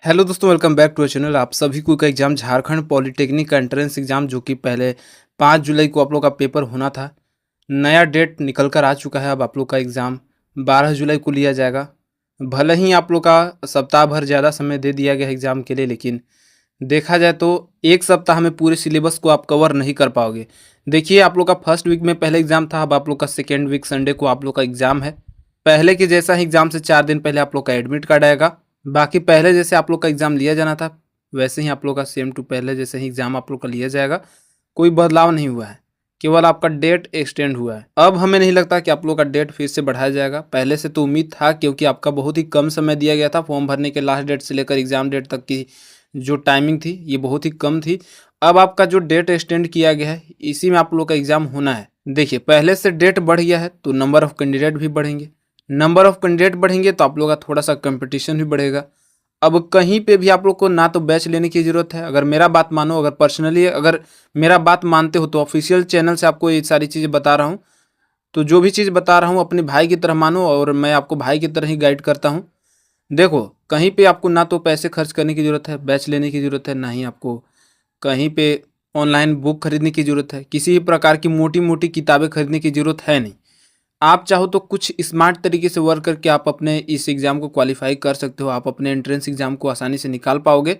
Hello दोस्तों, welcome back to channel. आप सभी को का एग्ज़ाम झारखंड पॉलिटेक्निक का एंट्रेंस एग्ज़ाम जो कि पहले 5 जुलाई को आप लोग का पेपर होना था, नया डेट निकल कर आ चुका है। अब आप लोग का एग्ज़ाम 12 जुलाई को लिया जाएगा। भले ही आप लोग का सप्ताह भर ज़्यादा समय दे दिया गया है एग्ज़ाम के लिए, लेकिन देखा जाए तो एक सप्ताह में पूरे सिलेबस को आप कवर नहीं कर पाओगे। देखिए, आप लोग का फर्स्ट वीक में पहले एग्ज़ाम था, अब आप लोग का सेकेंड वीक संडे को आप लोग का एग्ज़ाम है। पहले के जैसा ही एग्ज़ाम से 4 दिन पहले आप लोग का एडमिट कार्ड आएगा। बाकी पहले जैसे आप लोग का एग्ज़ाम लिया जाना था, वैसे ही आप लोग का सेम टू पहले जैसे ही एग्ज़ाम आप लोग का लिया जाएगा। कोई बदलाव नहीं हुआ है, केवल आपका डेट एक्सटेंड हुआ है। अब हमें नहीं लगता कि आप लोग का डेट फिर से बढ़ाया जाएगा। पहले से तो उम्मीद था, क्योंकि आपका बहुत ही कम समय दिया गया था फॉर्म भरने के। लास्ट डेट से लेकर एग्ज़ाम डेट तक की जो टाइमिंग थी, ये बहुत ही कम थी। अब आपका जो डेट एक्सटेंड किया गया है, इसी में आप लोग का एग्ज़ाम होना है। देखिए, पहले से डेट बढ़ गया है तो नंबर ऑफ़ कैंडिडेट भी बढ़ेंगे। नंबर ऑफ़ कैंडिडेट बढ़ेंगे तो आप लोग का थोड़ा-सा कॉम्पिटिशन भी बढ़ेगा। अब कहीं पे भी आप लोग को ना तो बैच लेने की ज़रूरत है। अगर मेरा बात मानो, अगर पर्सनली अगर मेरा बात मानते हो, तो ऑफ़िशियल चैनल से आपको ये सारी चीज़ें बता रहा हूँ। तो जो भी चीज़ बता रहा हूँ अपने भाई की तरह मानो, और मैं आपको भाई की तरह ही गाइड करता हूँ। देखो, कहीं पे आपको ना तो पैसे खर्च करने की ज़रूरत है, बैच लेने की ज़रूरत है, ना ही आपको कहीं पे ऑनलाइन बुक खरीदने की ज़रूरत है। किसी भी प्रकार की मोटी-मोटी किताबें खरीदने की ज़रूरत है नहीं। आप चाहो तो कुछ स्मार्ट तरीके से वर्क करके आप अपने इस एग्ज़ाम को क्वालिफ़ाई कर सकते हो। आप अपने एंट्रेंस एग्ज़ाम को आसानी से निकाल पाओगे।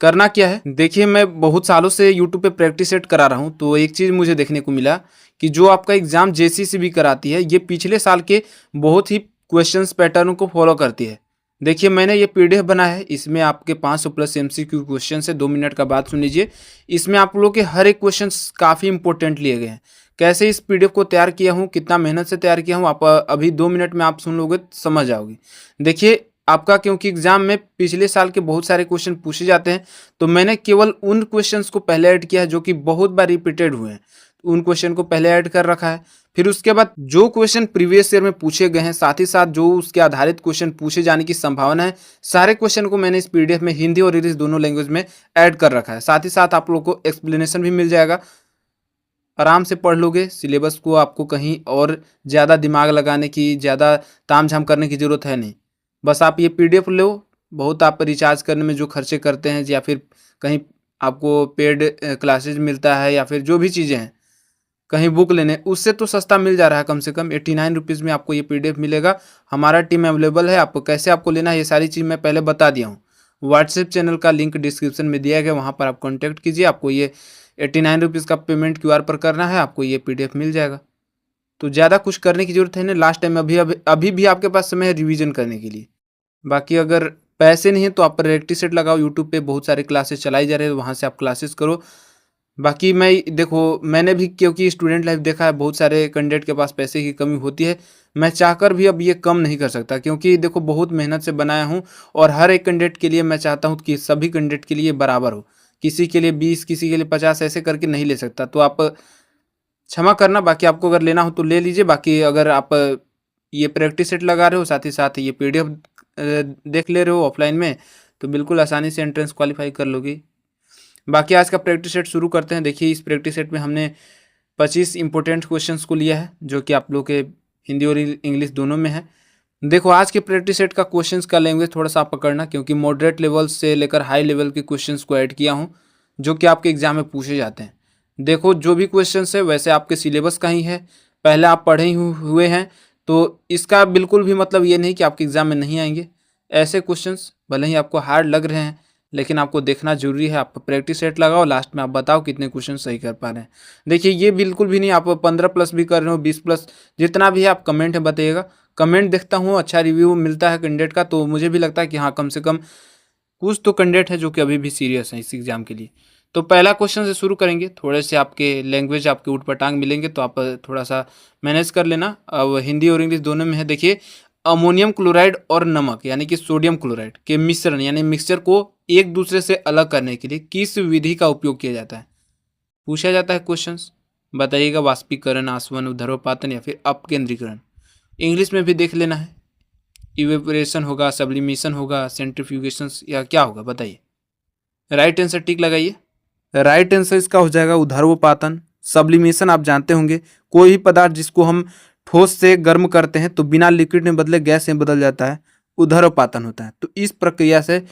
करना क्या है, देखिए, मैं बहुत सालों से यूट्यूब पे प्रैक्टिस सेट करा रहा हूँ, तो एक चीज़ मुझे देखने को मिला कि जो आपका एग्ज़ाम जेसीसी कराती है, ये पिछले साल के बहुत ही क्वेश्चंस पैटर्न को फॉलो करती है। देखिए, मैंने ये पीडीएफ बनाया है, इसमें आपके 500 प्लस एमसीक्यू क्वेश्चन है। 2 मिनट का बात सुन लीजिए। इसमें आप लोगों के हर एक क्वेश्चंस काफ़ी इंपॉर्टेंट लिए गए हैं। कैसे इस पीडीएफ को तैयार किया हूँ, कितना मेहनत से तैयार किया हूँ, आप अभी 2 मिनट में आप सुन लोगे तो समझ जाओगे। देखिए, आपका क्योंकि एग्ज़ाम में पिछले साल के बहुत सारे क्वेश्चन पूछे जाते हैं, तो मैंने केवल उन क्वेश्चंस को पहले ऐड किया है जो कि बहुत बार रिपीटेड हुए हैं। उन क्वेश्चन को पहले ऐड कर रखा है। फिर उसके बाद जो क्वेश्चन प्रीवियस ईयर में पूछे गए हैं, साथ ही साथ जो उसके आधारित क्वेश्चन पूछे जाने की संभावना है, सारे क्वेश्चन को मैंने इस पीडीएफ में हिंदी और इंग्लिश दोनों लैंग्वेज में ऐड कर रखा है। साथ ही साथ आप लोग को एक्सप्लेनेशन भी मिल जाएगा। आराम से पढ़ लोगे सिलेबस को, आपको कहीं और ज़्यादा दिमाग लगाने की, ज़्यादा तामझाम करने की ज़रूरत है नहीं। बस आप ये पीडीएफ लो। बहुत आप रिचार्ज करने में जो खर्चे करते हैं, या फिर कहीं आपको पेड क्लासेज मिलता है, या फिर जो भी चीज़ें हैं, कहीं बुक लेने, उससे तो सस्ता मिल जा रहा है। कम से कम 89 रुपीज़ में आपको ये पीडीएफ मिलेगा। हमारा टीम अवेलेबल है। आपको कैसे आपको लेना है, ये सारी चीज़ मैं पहले बता दिया हूँ। व्हाट्सएप चैनल का लिंक डिस्क्रिप्शन में दिया गया, वहाँ पर आप कॉन्टैक्ट कीजिए। आपको ये 89 रुपीज़ का पेमेंट क्यूआर पर करना है, आपको ये पीडीएफ मिल जाएगा। तो ज़्यादा कुछ करने की ज़रूरत है नहीं। लास्ट टाइम अभी भी आपके पास समय है रिवीजन करने के लिए। बाकी अगर पैसे नहीं है तो आप प्रैक्टिस सेट लगाओ। यूट्यूब पे बहुत सारे क्लासेस चलाई जा रहे हैं, वहाँ से आप क्लासेस करो। बाकी मैं देखो, मैंने भी क्योंकि स्टूडेंट लाइफ देखा है, बहुत सारे कैंडिडेट के पास पैसे की कमी होती है। मैं चाहकर भी अब ये कम नहीं कर सकता, क्योंकि देखो बहुत मेहनत से बनाया हूँ, और हर एक कैंडिडेट के लिए मैं चाहता हूँ कि सभी कैंडिडेट के लिए बराबर हो। किसी के लिए 20, किसी के लिए 50, ऐसे करके नहीं ले सकता। तो आप क्षमा करना। बाकी आपको अगर लेना हो तो ले लीजिए। बाकी अगर आप ये प्रैक्टिस सेट लगा रहे हो, साथ ही साथ ये पीडीएफ देख ले रहे हो ऑफलाइन में, तो बिल्कुल आसानी से एंट्रेंस क्वालिफाई कर लोगे। बाकी आज का प्रैक्टिस सेट शुरू करते हैं। देखिए, इस प्रैक्टिस सेट में हमने 25 इंपॉर्टेंट क्वेश्चंस को लिया है, जो कि आप लोग के हिंदी और इंग्लिश दोनों में है। देखो, आज के प्रैक्टिस सेट का क्वेश्चंस का लैंग्वेज थोड़ा सा आप पकड़ना, क्योंकि मॉडरेट लेवल से लेकर हाई लेवल के क्वेश्चंस को ऐड किया हूँ, जो कि आपके एग्जाम में पूछे जाते हैं। देखो, जो भी क्वेश्चंस है वैसे आपके सिलेबस का ही है, पहले आप पढ़े ही हुए हैं, तो इसका बिल्कुल भी मतलब ये नहीं कि आपके एग्जाम में नहीं आएंगे। ऐसे क्वेश्चंस भले ही आपको हार्ड लग रहे हैं, लेकिन आपको देखना जरूरी है। आप प्रैक्टिस सेट लगाओ, लास्ट में आप बताओ कितने क्वेश्चन सही कर पा रहे हैं। देखिए, ये बिल्कुल भी नहीं आप 15 प्लस भी कर रहे हो, 20 प्लस, जितना भी है आप कमेंट में बताइएगा। कमेंट देखता हूँ, अच्छा रिव्यू मिलता है कैंडिडेट का, तो मुझे भी लगता है कि हाँ, कम से कम कुछ तो कैंडिडेट है जो कि अभी भी सीरियस है इस एग्जाम के लिए। तो पहला क्वेश्चन से शुरू करेंगे। थोड़े से आपके लैंग्वेज आपके ऊटपटांग मिलेंगे, तो आप थोड़ा सा मैनेज कर लेना। अब हिंदी और इंग्लिश दोनों में है। देखिए, अमोनियम क्लोराइड और नमक यानी कि सोडियम क्लोराइड के मिश्रण यानी मिक्सचर को एक दूसरे से अलग करने के लिए किस विधि का उपयोग किया जाता है, पूछा जाता है क्वेश्चंस। बताइएगा, वाष्पीकरण, आसवन, ऊर्ध्वपातन या फिर अपकेंद्रीकरण। इंग्लिश में भी देख लेना है। इवेपोरेशन होगा, सब्लिमेशन होगा, सेंट्रीफ्यूगेशन, या क्या होगा, बताइए। राइट आंसर टिक लगाइए। राइट आंसर इसका हो जाएगा ऊर्ध्वपातन। सब्लिमेशन आप जानते होंगे, कोई भी पदार्थ जिसको हम ठोस से गर्म करते हैं तो बिना लिक्विड में बदले गैस में बदल जाता है, ऊर्ध्वपातन होता है। तो इस प्रक्रिया से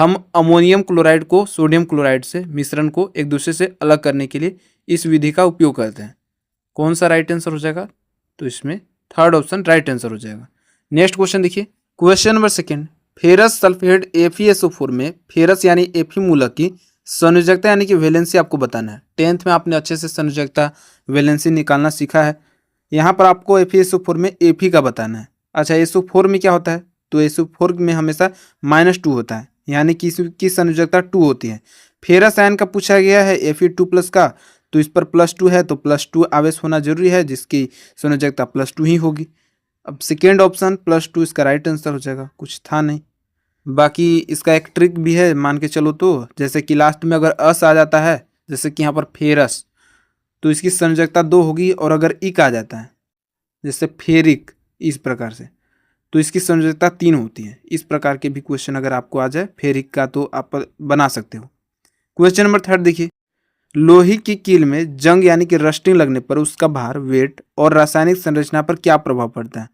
हम अमोनियम क्लोराइड को सोडियम क्लोराइड से मिश्रण को एक दूसरे से अलग करने के लिए इस विधि का उपयोग करते हैं। कौन सा राइट आंसर हो जाएगा? तो इसमें थर्ड ऑप्शन राइट आंसर हो जाएगा। नेक्स्ट क्वेश्चन देखिए, question number second, ferrous sulphate FeSO4 में फेरस यानी Fe मूलक की संयोजकता यानी कि वैलेंसी आपको बताना है। 10th में आपने अच्छे से संयोजकता वैलेंसी निकालना सीखा है। यहाँ पर आपको FeSO4 में Fe का बताना है। अच्छा, SO4 में क्या होता है? तो SO4 में हमेशा -2 होता है, यानी कि इसकी संयोजकता 2 होती है। फेरस आयन का पूछा गया है Fe2+ का, तो इस पर +2 है तो +2 आवेश होना जरूरी है, जिसकी संयोजकता +2 ही होगी। अब सेकेंड ऑप्शन +2 इसका राइट आंसर हो जाएगा, कुछ था नहीं। बाकी इसका एक ट्रिक भी है, मान के चलो तो, जैसे कि लास्ट में अगर अस आ जाता है, जैसे कि यहाँ पर फेरस, तो इसकी संयोजकता 2 होगी, और अगर इक आ जाता है जैसे फेरिक, इस प्रकार से, तो इसकी संयोजकता 3 होती है। इस प्रकार के भी क्वेश्चन अगर आपको आ जाए फेरिक का तो आप बना सकते हो। क्वेश्चन नंबर थर्ड देखिए, लोहे की कील में जंग यानी कि रस्टिंग लगने पर उसका भार, वेट और रासायनिक संरचना पर क्या प्रभाव पड़ता है?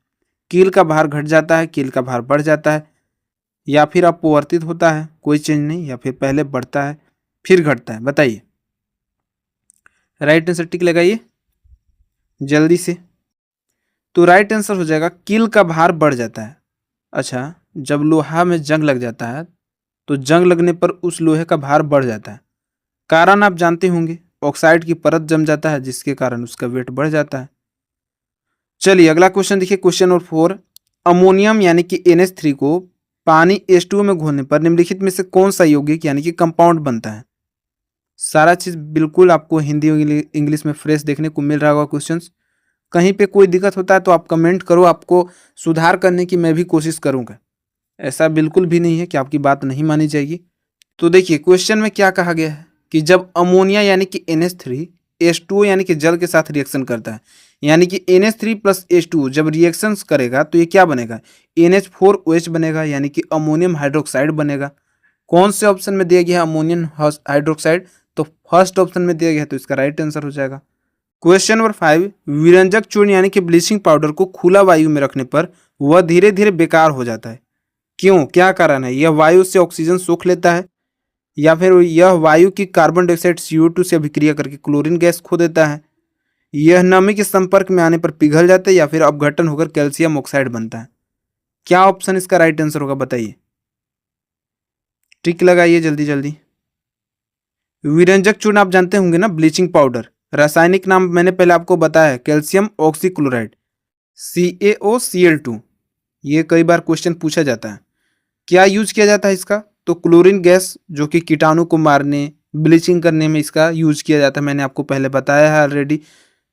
कील का भार घट जाता है, कील का भार बढ़ जाता है, या फिर अपवर्तित होता है, कोई चेंज नहीं, या फिर पहले बढ़ता है फिर घटता है? बताइए, राइट आंसर टिक लगाइए जल्दी से। तो राइट आंसर हो जाएगा कील का भार बढ़ जाता है। अच्छा, जब लोहा में जंग लग जाता है तो जंग लगने पर उस लोहे का भार बढ़ जाता है। कारण आप जानते होंगे, ऑक्साइड की परत जम जाता है, जिसके कारण उसका वेट बढ़ जाता है। चलिए अगला क्वेश्चन देखिए, क्वेश्चन नंबर 4, अमोनियम यानी कि NH3 को पानी H2O में घोलने पर निम्नलिखित में से कौन सा यौगिक यानी कि कंपाउंड बनता है? सारा चीज बिल्कुल आपको हिंदी इंग्लिश में फ्रेश देखने को मिल रहा होगा क्वेश्चंस। कहीं पे कोई दिक्कत होता है तो आप कमेंट करो, आपको सुधार करने की मैं भी कोशिश करूंगा। ऐसा बिल्कुल भी नहीं है कि आपकी बात नहीं मानी जाएगी। तो देखिए क्वेश्चन में क्या कहा गया है कि जब अमोनिया यानी कि NH3 H2O यानी कि जल के साथ रिएक्शन करता है, यानी कि NH3 + H2O जब रिएक्शंस करेगा तो ये क्या बनेगा? NH4OH बनेगा, यानी कि अमोनियम हाइड्रोक्साइड बनेगा। कौन से ऑप्शन में दिया गया है अमोनियम हाइड्रोक्साइड? तो फर्स्ट ऑप्शन में दिया गया है, तो इसका राइट आंसर हो जाएगा। क्वेश्चन नंबर 5, विरंजक चूर्ण यानी कि ब्लीचिंग पाउडर को खुला वायु में रखने पर वह धीरे धीरे बेकार हो जाता है। क्यों, क्या कारण है? यह वायु से ऑक्सीजन सोख लेता है, या फिर यह वायु की कार्बन डाइऑक्साइड CO2 से अभिक्रिया करके क्लोरीन गैस खो देता है, यह नमी के संपर्क में आने पर पिघल जाता है, या फिर अपघटन होकर कैल्शियम ऑक्साइड बनता है? क्या ऑप्शन इसका राइट आंसर होगा? बताइए, टिक लगाइए जल्दी जल्दी। विरंजक चूर्ण आप जानते होंगे ना, ब्लीचिंग पाउडर। रासायनिक नाम मैंने पहले आपको बताया है, कैल्शियम ऑक्सीक्लोराइड, CaOCl2। ये कई बार क्वेश्चन पूछा जाता है। क्या यूज किया जाता है इसका? तो क्लोरीन गैस, जो कि कीटाणु को मारने, ब्लीचिंग करने में इसका यूज किया जाता है। मैंने आपको पहले बताया है ऑलरेडी।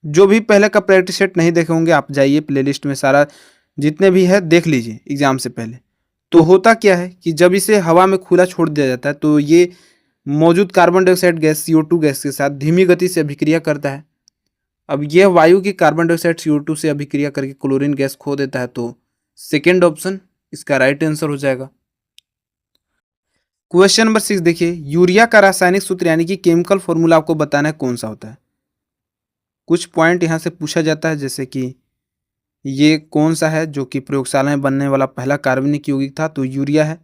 जो भी पहले का प्रैक्टिस सेट नहीं देखे होंगे, आप जाइए प्लेलिस्ट में, सारा जितने भी है देख लीजिए एग्जाम से पहले। तो होता क्या है कि जब इसे हवा में खुला छोड़ दिया जाता है तो ये मौजूद carbon dioxide gas CO2 gas के साथ धीमी गति से अभिक्रिया करता है। अब यह वायु की कार्बन डाइऑक्साइड CO2 से अभिक्रिया करके क्लोरीन गैस खो देता है, तो सेकेंड ऑप्शन इसका राइट आंसर हो जाएगा। क्वेश्चन नंबर 6 देखिए, यूरिया का रासायनिक सूत्र यानी कि केमिकल फॉर्मूला आपको बताना है कौन सा होता है। कुछ पॉइंट यहाँ से पूछा जाता है, जैसे कि ये कौन सा है जो कि प्रयोगशाला में बनने वाला पहला कार्बनिक यौगिक था? तो यूरिया है,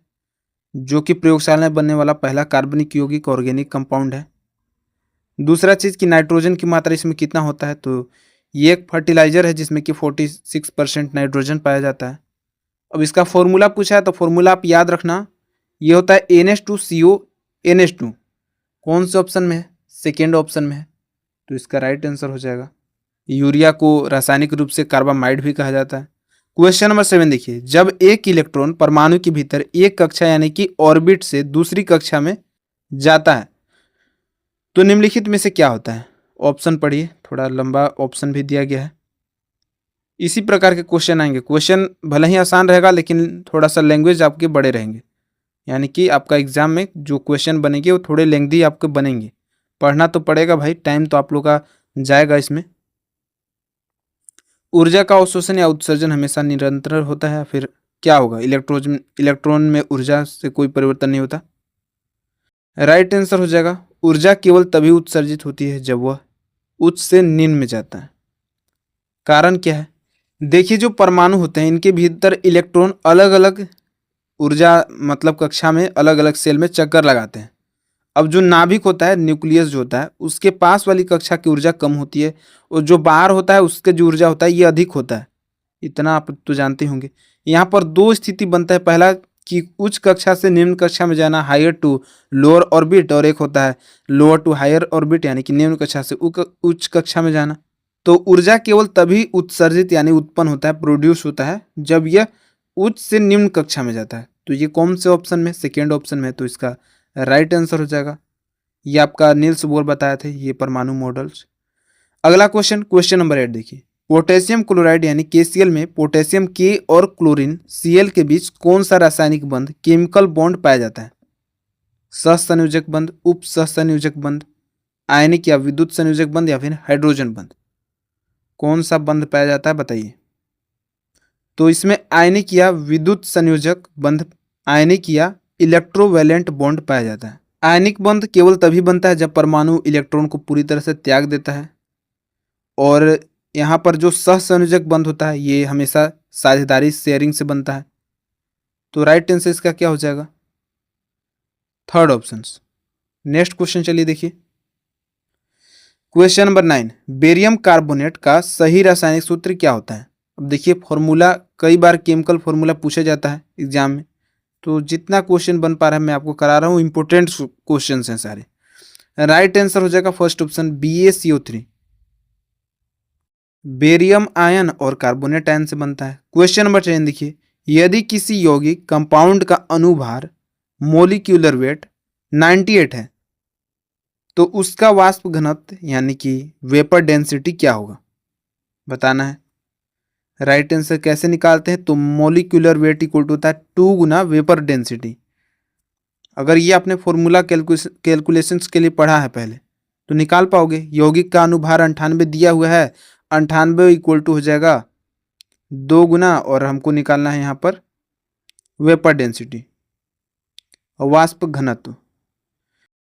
जो कि प्रयोगशाला में बनने वाला पहला कार्बनिक यौगिक ऑर्गेनिक कंपाउंड है। दूसरा चीज़ कि नाइट्रोजन की मात्रा इसमें कितना होता है? तो ये एक फर्टिलाइजर है जिसमें कि 46% नाइट्रोजन पाया जाता है। अब इसका फॉर्मूला पूछा है तो फॉर्मूला आप याद रखना, ये होता है NH2CO NH2। कौन से ऑप्शन में है? सेकेंड ऑप्शन में है, तो इसका राइट आंसर हो जाएगा। यूरिया को रासायनिक रूप से कार्बामाइड भी कहा जाता है। क्वेश्चन नंबर 7 देखिए, जब एक इलेक्ट्रॉन परमाणु के भीतर एक कक्षा यानी कि ऑर्बिट से दूसरी कक्षा में जाता है तो निम्नलिखित में से क्या होता है? ऑप्शन पढ़िए, थोड़ा लंबा ऑप्शन भी दिया गया है। इसी प्रकार के क्वेश्चन आएंगे। क्वेश्चन भले ही आसान रहेगा लेकिन थोड़ा सा लैंग्वेज आपके बड़े रहेंगे, यानी कि आपका एग्जाम में जो क्वेश्चन बनेंगे वो थोड़े लेंथी आपके बनेंगे। पढ़ना तो पड़ेगा भाई, टाइम तो आप लोग का जाएगा इसमें। ऊर्जा का अवशोषण या उत्सर्जन हमेशा निरंतर होता है, फिर क्या होगा? इलेक्ट्रॉन में ऊर्जा से कोई परिवर्तन नहीं होता। राइट आंसर हो जाएगा, ऊर्जा केवल तभी उत्सर्जित होती है जब वह उच्च से निम्न में जाता है। कारण क्या है? देखिए, जो परमाणु होते हैं इनके भीतर इलेक्ट्रॉन अलग अलग ऊर्जा मतलब कक्षा में अलग अलग सेल में चक्कर लगाते हैं। अब जो नाभिक होता है, न्यूक्लियस जो होता है, उसके पास वाली कक्षा की ऊर्जा कम होती है और जो बाहर होता है उसके जो ऊर्जा होता है ये अधिक होता है। इतना आप तो जानते होंगे। यहाँ पर दो स्थिति बनता है, पहला कि उच्च कक्षा से निम्न कक्षा में जाना, हायर टू लोअर ऑर्बिट, और एक होता है लोअर टू हायर ऑर्बिट यानी कि निम्न कक्षा से उच्च कक्षा में जाना। तो ऊर्जा केवल तभी उत्सर्जित यानी उत्पन्न होता है, प्रोड्यूस होता है, जब यह उच्च से निम्न कक्षा में जाता है। तो ये कौन से ऑप्शन में? सेकेंड ऑप्शन में। तो इसका राइट आंसर हो जाएगा। ये आपका नील्स बोर बताए थे, ये परमाणु मॉडल्स। अगला क्वेश्चन, क्वेश्चन नंबर 8 देखिए। पोटेशियम क्लोराइड यानी KCl में पोटेशियम के और क्लोरीन Cl के बीच कौन सा रासायनिक बंध, केमिकल बॉन्ड पाया जाता है? सहसंयोजक बंध, उप सहसंयोजक बंध, आयनिक या विद्युत संयोजक बंध, या फिर हाइड्रोजन बंध? कौन सा बंध पाया जाता है बताइए। तो इसमें आयनिक या विद्युत संयोजक बंध, आयनिक या इलेक्ट्रोवैलेंट बॉन्ड पाया जाता है। आयनिक बंध केवल तभी बनता है जब परमाणु इलेक्ट्रॉन को पूरी तरह से त्याग देता है, और यहाँ पर जो सहसंयोजक बंध होता है ये हमेशा साझेदारी, शेयरिंग से बनता है। तो राइट आंसर इसका क्या हो जाएगा? Third option. नेक्स्ट क्वेश्चन चलिए देखिए। क्वेश्चन नंबर 9, बेरियम कार्बोनेट का सही रासायनिक सूत्र क्या होता है? अब देखिए फॉर्मूला, कई बार केमिकल फॉर्मूला पूछा जाता है एग्जाम में, तो जितना क्वेश्चन बन पा रहा है मैं आपको करा रहा हूँ, इंपॉर्टेंट क्वेश्चन हैं सारे। राइट आंसर हो जाएगा first option BaCO3। Barium ion और कार्बोनेट आयन से बनता है। क्वेश्चन नंबर 10 देखिए। यदि किसी यौगिक कंपाउंड का अणुभार मोलिक्यूलर वेट 98 है तो उसका वाष्प घनत्व यानी कि वेपर डेंसिटी क्या होगा? बताना है। राइट आंसर कैसे निकालते हैं? तो मोलिक्यूलर वेट इक्वल टू होता है 2 गुना वेपर डेंसिटी। अगर ये आपने फॉर्मूला कैलकुलेशंस के लिए पढ़ा है पहले तो निकाल पाओगे। यौगिक का अनुभार 98 दिया हुआ है, 98 इक्वल टू हो जाएगा 2 गुना, और हमको निकालना है यहाँ पर वेपर डेंसिटी। और वाष्प घनत्व,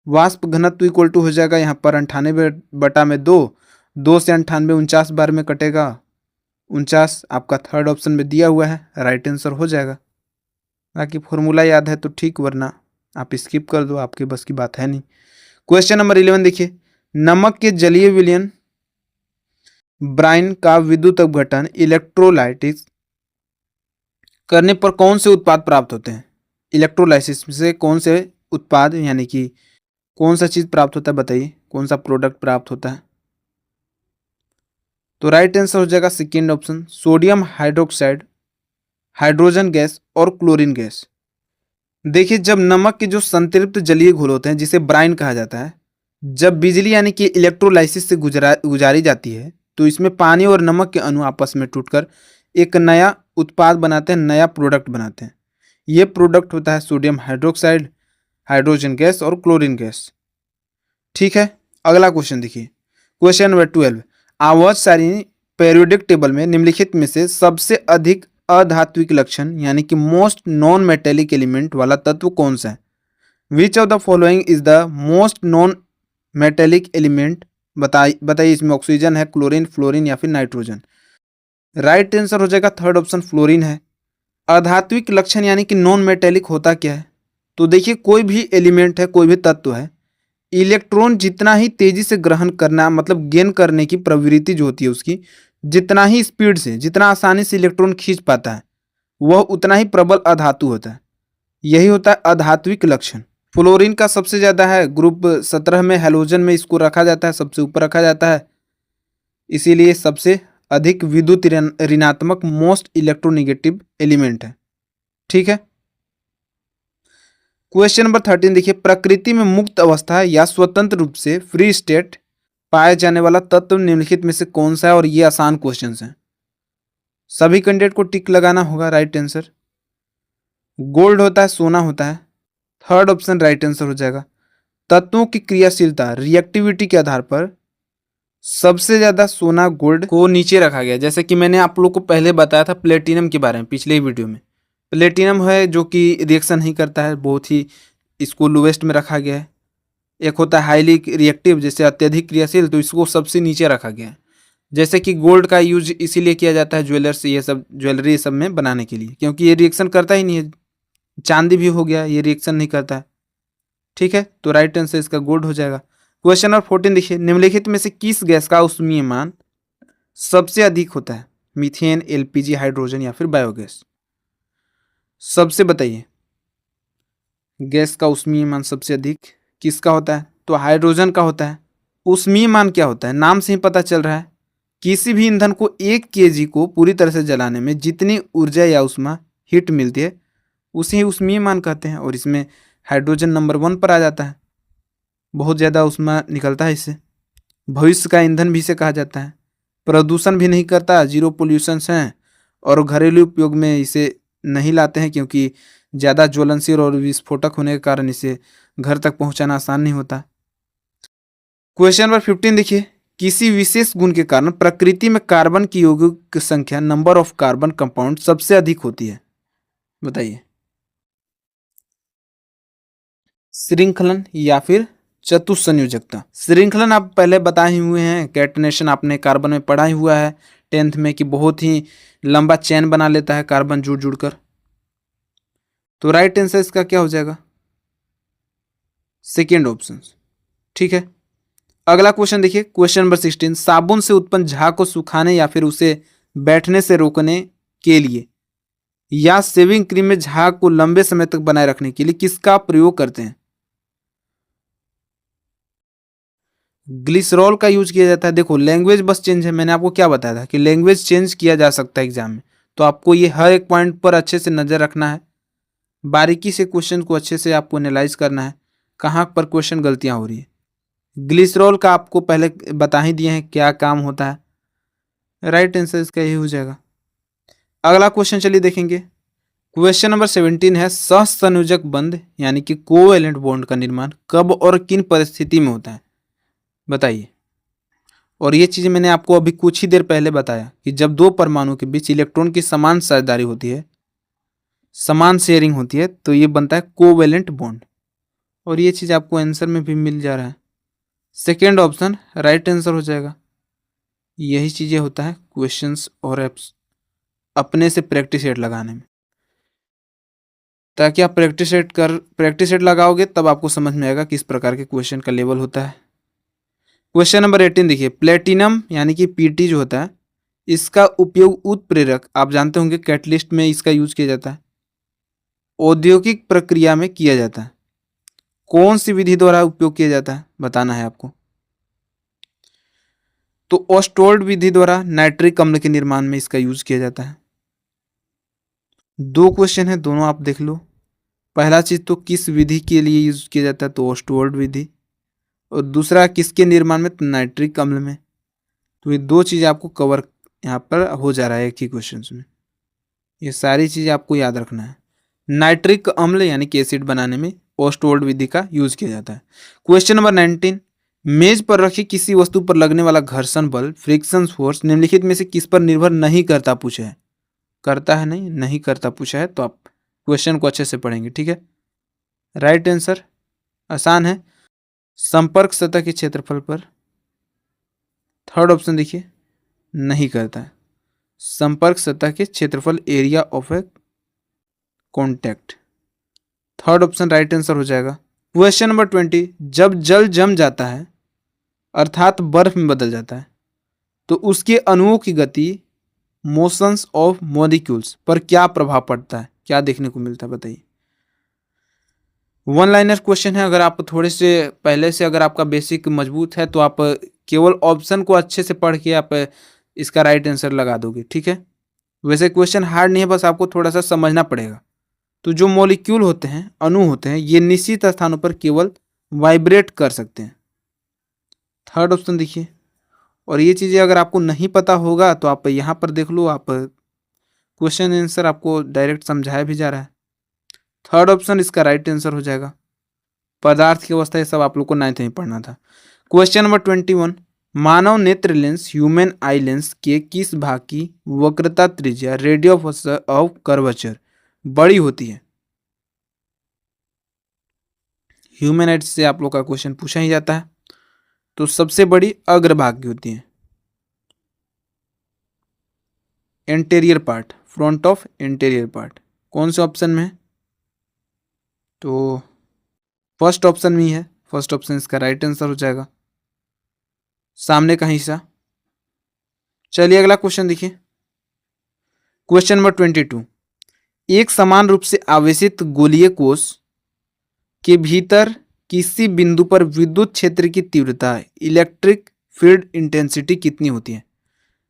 वाष्प घनत्व इक्वल टू हो जाएगा यहाँ पर 98/2, 2 से 98 49 बार में कटेगा, 49 आपका थर्ड ऑप्शन में दिया हुआ है, राइट आंसर हो जाएगा। बाकी फॉर्मूला याद है तो ठीक, वरना आप स्किप कर दो, आपके बस की बात है नहीं। क्वेश्चन नंबर 11 देखिए। नमक के जलीय विलयन ब्राइन का विद्युत अपघटन इलेक्ट्रोलाइटिस करने पर कौन से उत्पाद प्राप्त होते हैं? इलेक्ट्रोलाइसिस से कौन से उत्पाद यानी कि कौन सा चीज प्राप्त होता है बताइए, कौन सा प्रोडक्ट प्राप्त होता है? तो राइट आंसर हो जाएगा second option, sodium hydroxide, hydrogen gas और क्लोरीन गैस। देखिए जब नमक के जो संतृप्त जलीय घोल होते हैं जिसे ब्राइन कहा जाता है, जब बिजली यानी कि इलेक्ट्रोलाइसिस से गुजारी जाती है तो इसमें पानी और नमक के अणु आपस में टूटकर एक नया उत्पाद बनाते हैं, नया प्रोडक्ट बनाते हैं। ये प्रोडक्ट होता है सोडियम हाइड्रोक्साइड, हाइड्रोजन गैस और क्लोरीन गैस। ठीक है, अगला क्वेश्चन देखिए। क्वेश्चन नंबर 12, आवर्त सारणी पेरियोडिक टेबल में निम्नलिखित में से सबसे अधिक अधात्विक लक्षण यानी कि मोस्ट नॉन मेटेलिक एलिमेंट वाला तत्व कौन सा है? Which of the following is the most non metallic element? बताइए इसमें ऑक्सीजन है, क्लोरीन, फ्लोरीन या फिर नाइट्रोजन? राइट आंसर हो जाएगा थर्ड ऑप्शन, फ्लोरीन है। अधात्विक लक्षण यानी कि नॉन मेटेलिक होता क्या है? तो देखिए कोई भी एलिमेंट है, कोई भी तत्व है, इलेक्ट्रॉन जितना ही तेजी से ग्रहण करना मतलब गेन करने की प्रवृत्ति जो होती है उसकी, जितना ही स्पीड से, जितना आसानी से इलेक्ट्रॉन खींच पाता है वह उतना ही प्रबल अधातु होता है। यही होता है अधात्विक लक्षण। फ्लोरीन का सबसे ज्यादा है, ग्रुप 17 में हैलोजन में इसको रखा जाता है, सबसे ऊपर रखा जाता है, इसीलिए सबसे अधिक विद्युत ऋणात्मक मोस्ट इलेक्ट्रोनेगेटिव एलिमेंट है। ठीक है, क्वेश्चन नंबर 13 देखिए। प्रकृति में मुक्त अवस्था या स्वतंत्र रूप से फ्री स्टेट पाया जाने वाला तत्व निम्नलिखित में से कौन सा है? और ये आसान क्वेश्चन हैं, सभी कैंडिडेट को टिक लगाना होगा। राइट आंसर गोल्ड होता है, सोना होता है, थर्ड ऑप्शन राइट आंसर हो जाएगा। तत्वों की क्रियाशीलता रिएक्टिविटी के आधार पर सबसे ज्यादा सोना गोल्ड को नीचे रखा गया, जैसे कि मैंने आप लोग को पहले बताया था प्लेटिनम के बारे में पिछले ही वीडियो में। प्लेटिनम है जो कि रिएक्शन नहीं करता है, बहुत ही इसको लोवेस्ट में रखा गया है। एक होता है हाईली रिएक्टिव, जैसे अत्यधिक क्रियाशील, तो इसको सबसे नीचे रखा गया है। जैसे कि गोल्ड का यूज इसीलिए किया जाता है ज्वेलर्स, ये सब ज्वेलरी सब में बनाने के लिए, क्योंकि ये रिएक्शन करता ही नहीं है चांदी भी हो गया, ये रिएक्शन नहीं करता है। ठीक है, तो राइट आंसर इसका गोल्ड हो जाएगा। क्वेश्चन नंबर 14 देखिए, निम्नलिखित में से किस गैस का ऊष्मीय मान सबसे अधिक होता है? मीथेन, एलपीजी, हाइड्रोजन या फिर बायोगैस? सबसे बताइए, गैस का ऊष्मीय मान सबसे अधिक किसका होता है? तो हाइड्रोजन का होता है। ऊष्मीय मान क्या होता है? नाम से ही पता चल रहा है, किसी भी ईंधन को 1 kg को पूरी तरह से जलाने में जितनी ऊर्जा या ऊष्मा हीट मिलती है उसे ही ऊष्मीय मान कहते हैं, और इसमें हाइड्रोजन नंबर 1 पर आ जाता है। बहुत ज़्यादा ऊष्मा निकलता है इससे। भविष्य का ईंधन भी इसे कहा जाता है। प्रदूषण भी नहीं करता, जीरो पोल्यूशंस हैं, और घरेलू उपयोग में इसे नहीं लाते हैं क्योंकि ज़्यादा ज्वलनशील और विस्फोटक होने के कारण इसे घर तक पहुंचाना आसान नहीं होता। क्वेश्चन नंबर 15 देखिए, किसी विशेष गुण के कारण प्रकृति में कार्बन की यौगिक संख्या, नंबर ऑफ कार्बन कंपाउंड, सबसे अधिक होती है? बताइए। श्रृंखलन या फिर चतुस्संयोजकता? श्रृंखलन आप पहले बताए ही हुए हैं, कैटनेशन आपने कार्बन में पढ़ा ही हुआ है 10th में कि बहुत ही लंबा चेन बना लेता है कार्बन जुड़ जुड़ कर। तो राइट आंसर इसका क्या हो जाएगा? Second option. ठीक है, अगला क्वेश्चन देखिए, क्वेश्चन नंबर 16, साबुन से उत्पन्न झाग को सुखाने या फिर उसे बैठने से रोकने के लिए या शेविंग क्रीम में झाग को लंबे समय तक बनाए रखने के लिए किसका प्रयोग करते हैं? ग्लिसरॉल का यूज किया जाता है। देखो, लैंग्वेज बस चेंज है, मैंने आपको क्या बताया था कि लैंग्वेज चेंज किया जा सकता है एग्जाम में, तो आपको ये हर एक पॉइंट पर अच्छे से नजर रखना है, बारीकी से क्वेश्चन को अच्छे से आपको एनालाइज करना है, कहाँ पर क्वेश्चन गलतियां हो रही है। ग्लिसरॉल का आपको पहले बता ही दिए हैं क्या काम होता है। राइट आंसर इसका यही हो जाएगा। अगला क्वेश्चन चलिए देखेंगे, क्वेश्चन नंबर 17 है, सहसंयोजक बंध यानी कि कोवैलेंट बॉन्ड का निर्माण कब और किन परिस्थिति में होता है? बताइए। और ये चीज़ मैंने आपको अभी कुछ ही देर पहले बताया कि जब दो परमाणु के बीच इलेक्ट्रॉन की समान साझेदारी होती है, समान शेयरिंग होती है, तो ये बनता है कोवैलेंट बॉन्ड, और ये चीज़ आपको आंसर में भी मिल जा रहा है। सेकेंड ऑप्शन राइट आंसर हो जाएगा। यही चीज़ें होता है क्वेश्चंस और एप्स अपने से प्रैक्टिस सेट लगाने में, ताकि आप प्रैक्टिस सेट लगाओगे तब आपको समझ में आएगा किस प्रकार के क्वेश्चन का लेवल होता है। क्वेश्चन नंबर 18 देखिए, प्लेटिनम यानी कि पीटी जो होता है, इसका उपयोग उत्प्रेरक, आप जानते होंगे कैटलिस्ट में इसका यूज किया जाता है, औद्योगिक प्रक्रिया में किया जाता है। कौन सी विधि द्वारा उपयोग किया जाता है बताना है आपको। तो ऑस्टोल्ड विधि द्वारा नाइट्रिक अम्ल के निर्माण में इसका यूज किया जाता है। दो क्वेश्चन है, दोनों आप देख लो। पहला चीज तो किस विधि के लिए यूज किया जाता है, तो ऑस्टोल्ड विधि, और दूसरा किसके निर्माण में, तो नाइट्रिक अम्ल में। तो ये दो चीज़ आपको कवर यहाँ पर हो जा रहा है एक ही क्वेश्चन में। ये सारी चीज़ आपको याद रखना है। नाइट्रिक अम्ल यानी कि एसिड बनाने में ऑस्टोल्ड विधि का यूज किया जाता है। क्वेश्चन नंबर 19, मेज पर रखी किसी वस्तु पर लगने वाला घर्षण बल, फ्रिक्शन फोर्स, निम्नलिखित में से किस पर निर्भर नहीं करता पूछा है? करता है नहीं करता पूछा है, तो आप क्वेश्चन को अच्छे से पढ़ेंगे। ठीक है, राइट आंसर आसान है, संपर्क सतह के क्षेत्रफल पर। थर्ड ऑप्शन देखिए, नहीं करता है, संपर्क सतह के क्षेत्रफल, area of A contact. Third option right answer हो जाएगा। क्वेश्चन नंबर 20, जब जल जम जाता है अर्थात बर्फ में बदल जाता है, तो उसके अणुओं की गति, मोशंस ऑफ मॉलिक्यूल्स पर क्या प्रभाव पड़ता है? क्या देखने को मिलता है बताइए। वन लाइनर क्वेश्चन है, अगर आप थोड़े से पहले से अगर आपका बेसिक मजबूत है तो आप केवल ऑप्शन को अच्छे से पढ़ के आप इसका राइट आंसर लगा दोगे। ठीक है, वैसे क्वेश्चन हार्ड नहीं है, बस आपको थोड़ा सा समझना पड़ेगा। तो जो मॉलिक्यूल होते हैं, अणु होते हैं, ये निश्चित स्थानों पर केवल वाइब्रेट कर सकते हैं। थर्ड ऑप्शन देखिए, और ये चीज़ें अगर आपको नहीं पता होगा तो आप यहाँ पर देख लो, आप क्वेश्चन आंसर आपको डायरेक्ट समझाया भी जा रहा है। थर्ड ऑप्शन इसका राइट आंसर हो जाएगा। पदार्थ की अवस्था, ये सब आप लोग को 9th में पढ़ना था। क्वेश्चन नंबर 21, मानव नेत्र लेंस, ह्यूमन आई लेंस के किस भाग की वक्रता त्रिज्या, रेडियस ऑफ कर्वेचर बड़ी होती है? ह्यूमन से आप लोग का क्वेश्चन पूछा ही जाता है, तो सबसे बड़ी अग्रभाग की होती है, anterior part, front of anterior part. कौन से ऑप्शन में है? तो फर्स्ट ऑप्शन में ही है, फर्स्ट ऑप्शन इसका राइट आंसर हो जाएगा, सामने का हिस्सा। चलिए अगला क्वेश्चन देखिए, क्वेश्चन नंबर 22। एक समान रूप से आवेशित गोलीय कोश के भीतर किसी बिंदु पर विद्युत क्षेत्र की तीव्रता, इलेक्ट्रिक फील्ड इंटेंसिटी कितनी होती है?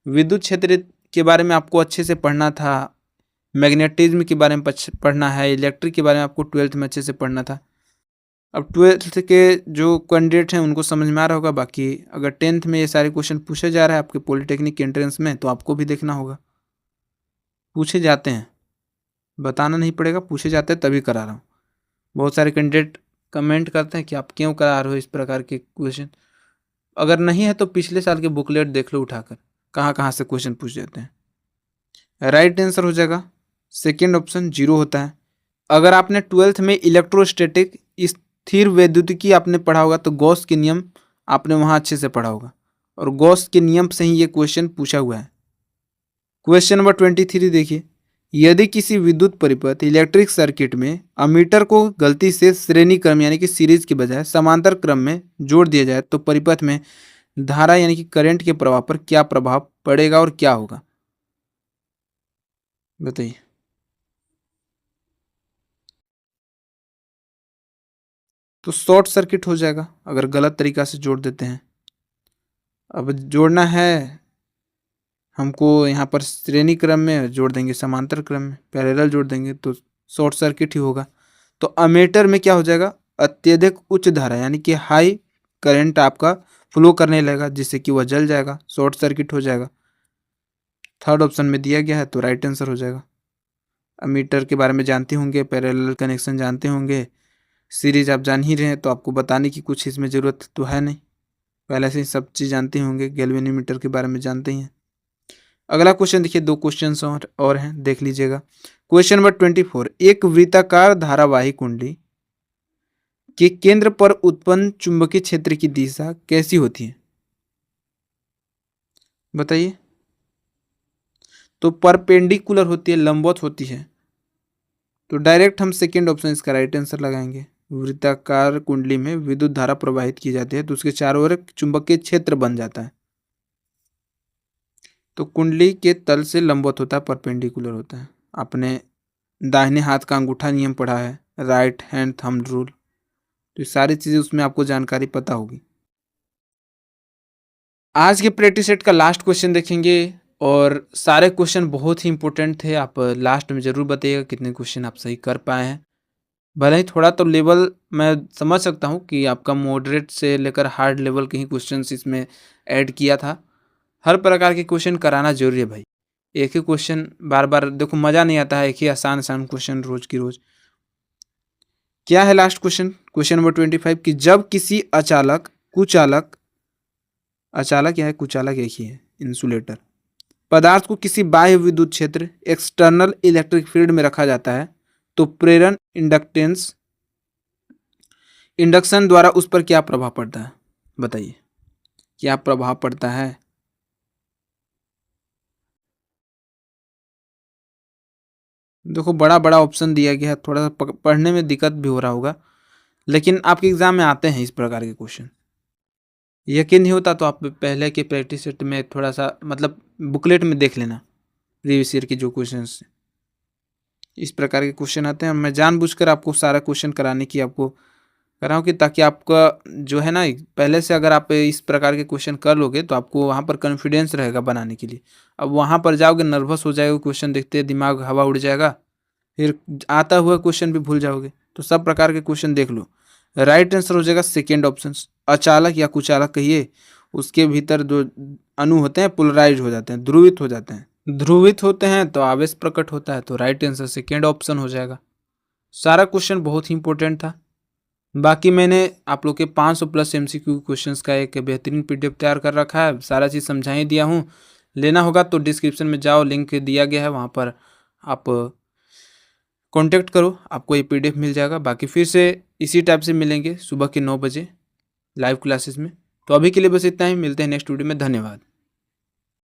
विद्युत क्षेत्र के बारे में आपको अच्छे से पढ़ना था, मैग्नेटिज्म के बारे में पढ़ना है, इलेक्ट्रिक के बारे में आपको 12th में अच्छे से पढ़ना था। अब 12th के जो कैंडिडेट हैं उनको समझ में आ रहा होगा, बाकी अगर 10th में ये सारे क्वेश्चन पूछे जा रहे हैं आपके पॉलिटेक्निक एंट्रेंस में तो आपको भी देखना होगा। पूछे जाते हैं, बताना नहीं पड़ेगा, पूछे जाते हैं तभी करा रहा हूँ। बहुत सारे कैंडिडेट कमेंट करते हैं कि आप क्यों करा रहे हो इस प्रकार के क्वेश्चन। अगर नहीं है तो पिछले साल के बुकलेट देख लो उठाकर, कहाँ कहाँ से क्वेश्चन पूछ जाते हैं। राइट आंसर हो जाएगा सेकेंड ऑप्शन, 0 होता है। अगर आपने 12th में इलेक्ट्रोस्टैटिक स्थिर वैद्युतिकी आपने पढ़ा होगा तो गॉस के नियम आपने वहाँ अच्छे से पढ़ा होगा, और गॉस के नियम से ही ये क्वेश्चन पूछा हुआ है। क्वेश्चन नंबर 23 देखिए, यदि किसी विद्युत परिपथ इलेक्ट्रिक सर्किट में अमीटर को गलती से श्रेणी क्रम यानी कि सीरीज के बजाय समांतर क्रम में जोड़ दिया जाए तो परिपथ में धारा यानी कि करंट के प्रवाह पर क्या प्रभाव पड़ेगा और क्या होगा? बताइए। तो शॉर्ट सर्किट हो जाएगा अगर गलत तरीका से जोड़ देते हैं। अब जोड़ना है हमको, यहाँ पर श्रेणी क्रम में जोड़ देंगे, समांतर क्रम में पैरेलल जोड़ देंगे तो शॉर्ट सर्किट ही होगा। तो अमीटर में क्या हो जाएगा? अत्यधिक उच्च धारा यानी कि हाई करंट आपका फ्लो करने लगेगा जिससे कि वह जल जाएगा, शॉर्ट सर्किट हो जाएगा। थर्ड ऑप्शन में दिया गया है तो राइट आंसर हो जाएगा। अमीटर के बारे में जानते होंगे, पैरेलल कनेक्शन जानते होंगे, सीरीज आप जान ही रहे हैं तो आपको बताने की कुछ इसमें ज़रूरत तो है नहीं, पहले से ही सब चीज़ जानते होंगे, गैल्वेनोमीटर के बारे में जानते ही हैं। अगला क्वेश्चन देखिए, 2 क्वेश्चन और हैं, देख लीजिएगा। क्वेश्चन नंबर 24, एक वृत्ताकार धारावाही कुंडली के केंद्र पर उत्पन्न चुंबकीय क्षेत्र की दिशा कैसी होती है? बताइए। तो परपेंडिकुलर होती है, लंबवत होती है। तो डायरेक्ट हम सेकेंड ऑप्शन इसका राइट आंसर लगाएंगे। वृत्ताकार कुंडली में विद्युत धारा प्रवाहित की जाती है तो उसके चारों ओर चुंबकीय क्षेत्र बन जाता है। तो कुंडली के तल से लंबवत होता है, परपेंडिकुलर होता है। आपने दाहिने हाथ का अंगूठा नियम पढ़ा है, राइट हैंड थंब रूल, तो ये सारी चीज़ें उसमें आपको जानकारी पता होगी। आज के प्रैक्टिस सेट का लास्ट क्वेश्चन देखेंगे और सारे क्वेश्चन बहुत ही इंपॉर्टेंट थे। आप लास्ट में ज़रूर बताइएगा कितने क्वेश्चन आप सही कर पाए हैं। भले ही थोड़ा तो लेवल मैं समझ सकता हूँ कि आपका मॉडरेट से लेकर हार्ड लेवल के ही क्वेश्चंस इसमें ऐड किया था। हर प्रकार के क्वेश्चन कराना जरूरी है भाई, एक ही क्वेश्चन बार बार देखो मज़ा नहीं आता है, एक ही आसान आसान क्वेश्चन रोज की रोज। क्या है लास्ट क्वेश्चन, क्वेश्चन नंबर 25, कि जब किसी अचालक कुचालक, अचालक क्या है, कुचालक एक ही है, इंसुलेटर पदार्थ को किसी बाह्य विद्युत क्षेत्र एक्सटर्नल इलेक्ट्रिक फील्ड में रखा जाता है तो प्रेरण इंडक्टेंस इंडक्शन द्वारा उस पर क्या प्रभाव पड़ता है? बताइए क्या प्रभाव पड़ता है? देखो बड़ा बड़ा ऑप्शन दिया गया है, थोड़ा सा पढ़ने में दिक्कत भी हो रहा होगा, लेकिन आपके एग्जाम में आते हैं इस प्रकार के क्वेश्चन। यकीन नहीं होता तो आप पहले के प्रैक्टिस सेट में थोड़ा सा मतलब बुकलेट में देख लेना, प्रीवियस ईयर के जो क्वेश्चन इस प्रकार के क्वेश्चन आते हैं। मैं जानबूझकर आपको सारा क्वेश्चन कराने की आपको कर रहा हूँ कि ताकि आपका जो है ना, पहले से अगर आप इस प्रकार के क्वेश्चन कर लोगे तो आपको वहाँ पर कॉन्फिडेंस रहेगा बनाने के लिए। अब वहाँ पर जाओगे नर्वस हो जाएगा, क्वेश्चन देखते दिमाग हवा उड़ जाएगा, फिर आता हुआ क्वेश्चन भी भूल जाओगे। तो सब प्रकार के क्वेश्चन देख लो। राइट आंसर हो जाएगा सेकेंड ऑप्शन, अचालक या कुचालक कहिए, उसके भीतर जो अणु होते हैं पोलराइज हो जाते हैं, ध्रुवित हो जाते हैं, ध्रुवित होते हैं तो आवेश प्रकट होता है। तो राइट आंसर सेकेंड ऑप्शन हो जाएगा। सारा क्वेश्चन बहुत ही इंपॉर्टेंट था। बाकी मैंने आप लोग के 500 प्लस MCQ क्वेश्चंस का एक बेहतरीन PDF तैयार कर रखा है, सारा चीज़ समझा ही दिया हूँ। लेना होगा तो डिस्क्रिप्शन में जाओ, लिंक दिया गया है, वहाँ पर आप कांटेक्ट करो, आपको ये PDF मिल जाएगा। बाकी फिर से इसी टाइप से मिलेंगे सुबह के 9 बजे लाइव क्लासेस में। तो अभी के लिए बस इतना ही, मिलते हैं नेक्स्ट वीडियो में। धन्यवाद।